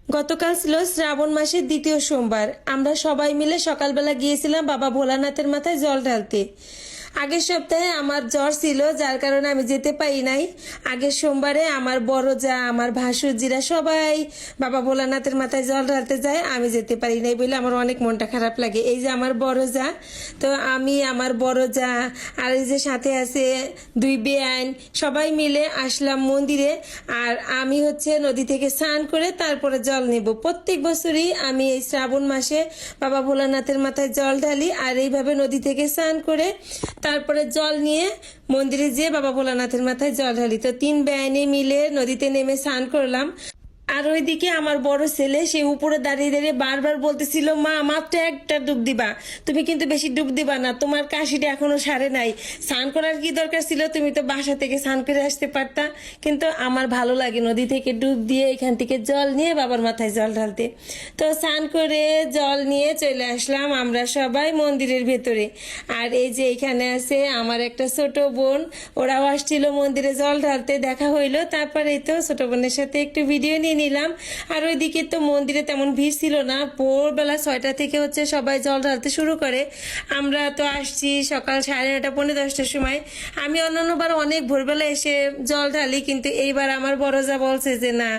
গতকাল ছিল শ্রাবণ মাসের দ্বিতীয় সোমবার। আমরা সবাই মিলে সকালবেলা গিয়েছিলাম বাবা ভোলানাথের মাথায় জল ঢালতে। আগের সপ্তাহে আমার জ্বর ছিল, যার কারণে আমি যেতে পারি নাই। আগের সোমবারে আমার বড় যা, আমার ভাসুরজিরা সবাই বাবা ভোলানাথের মাথায় জল ঢালতে যায়, আমি যেতে পারি নাই বলে আমার অনেক মনটা খারাপ লাগে। এই যে আমার বড় যা, তো আমি আমার বড় যা আর এই যে সাথে আছে দুই বেআইন, সবাই মিলে আসলাম মন্দিরে। আর আমি হচ্ছে নদী থেকে স্নান করে তারপরে জল নেব। প্রত্যেক বছরই আমি এই শ্রাবণ মাসে বাবা ভোলানাথের মাথায় জল ঢালি, আর এইভাবে নদী থেকে স্নান করে তারপরে জল নিয়ে মন্দিরে যেয়ে বাবা ভোলানাথের মাথায় জল ঢালি। তো তিন বেআইনে মিলে নদীতে নেমে স্নান করলাম। আর ওইদিকে আমার বড় ছেলে, সে উপরে দাঁড়িয়ে দাঁড়িয়ে বারবার বলতেছিল, মা মাত্র একটা ডুব দিবা, তুমি কিন্তু বেশি ডুব দিবা না, তোমার কাশিটা এখনো সারে নাই, স্নান করার কি দরকার ছিল, তুমি তো বাসা থেকে স্নান করে আসতে পারতা। কিন্তু আমার ভালো লাগে নদী থেকে ডুব দিয়ে এখান থেকে জল নিয়ে বাবার মাথায় জল ঢালতে। তো স্নান করে জল নিয়ে চলে আসলাম আমরা সবাই মন্দিরের ভেতরে। আর এই যে এখানে আছে আমার একটা ছোট বোন, ওরাও আসছিল মন্দিরে জল ঢালতে, দেখা হইলো। তারপরে এই তো ছোট বোনের সাথে একটু ভিডিও নিয়ে নিলাম। আর ওইদিকে তো মন্দিরে তেমন ভিড় ছিল না, ভোরবেলা 6টা থেকে হচ্ছে সবাই জল ঢালতে শুরু করে। আমরা তো আসছি সকাল 9:30 পৌনে 10টার সময়। আমি অন্যান্যবার অনেক ভোরবেলা এসে জল ঢালি, কিন্তু এইবার আমার বড় যা বলছে যে না,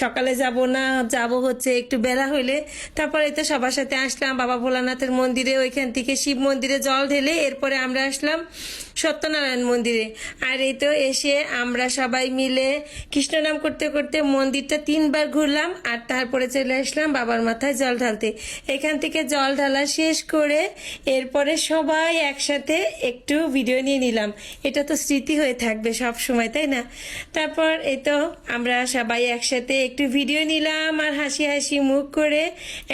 সকালে যাব না, যাব হচ্ছে একটু বেলা হইলে। তারপরে তো সবার সাথে আসলাম বাবা ভোলানাথের মন্দিরে, ওইখান থেকে শিব মন্দিরে জল ঢেলে এরপরে আমরা আসলাম সত্যনারায়ণ মন্দিরে। আর এই তো এসে আমরা সবাই মিলে কৃষ্ণ নাম করতে করতে মন্দিরটা 3বার ঘুরলাম, আর তারপরে চলে আসলাম বাবার মাথায় জল ঢালতে। এখান থেকে জল ঢালা শেষ করে এরপরে সবাই একসাথে একটু ভিডিও নিয়ে নিলাম। এটা তো স্মৃতি হয়ে থাকবে সব সময়, তাই না? তারপর এই তো আমরা সবাই একসাথে একটু ভিডিও নিলাম, আর হাসি হাসি মুখ করে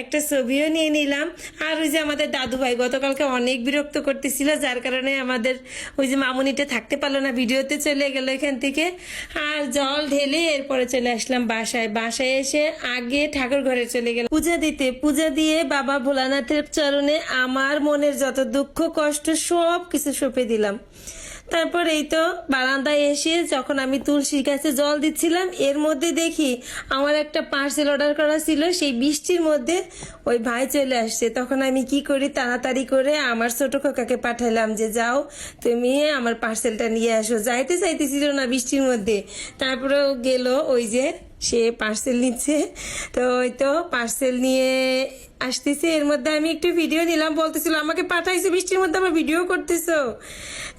একটা ছবিও নিয়ে নিলাম। আর ওই যে আমাদের দাদু ভাই গতকালকে অনেক বিরক্ত করতেছিল, যার কারণে আমাদের ওই যে মামুনিটা থাকতে পারলো না, ভিডিওতে চলে গেল এখান থেকে। আর জল ঢেলে এরপরে চলে আসলাম বাসায়। বাসায় এসে আগে ঠাকুর ঘরে চলে গেলাম পূজা দিতে। পূজা দিয়ে বাবা ভোলানাথের চরণে আমার মনের যত দুঃখ কষ্ট সব কিছু সঁপে দিলাম। তারপর এই তো বারান্দায় এসে যখন আমি তুলসীর কাছে জল দিচ্ছিলাম, এর মধ্যে দেখি আমার একটা পার্সেল অর্ডার করা ছিল, সেই বৃষ্টির মধ্যে ওই ভাই চলে আসছে। তখন আমি কি করি, তাড়াতাড়ি করে আমার ছোট খোকাকে পাঠালাম যে যাও তুমি আমার পার্সেলটা নিয়ে আসো। যাইতে চাইতেছিল না বৃষ্টির মধ্যে, তারপরেও গেল, ওই যে সে পার্সেল নিচ্ছে। তো ওই তো পার্সেল নিয়ে আসতেছে, এর মধ্যে আমি একটু ভিডিও নিলাম। বলতেছিল আমাকে পাঠাইছে বৃষ্টির মধ্যে, আমার ভিডিও করতেছো।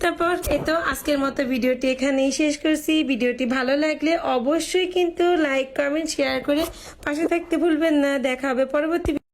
তারপর এই তো আজকের মতো ভিডিওটি এখানেই শেষ করছি। ভিডিওটি ভালো লাগলে অবশ্যই কিন্তু লাইক কমেন্ট শেয়ার করে পাশে থাকতে ভুলবেন না। দেখা হবে পরবর্তী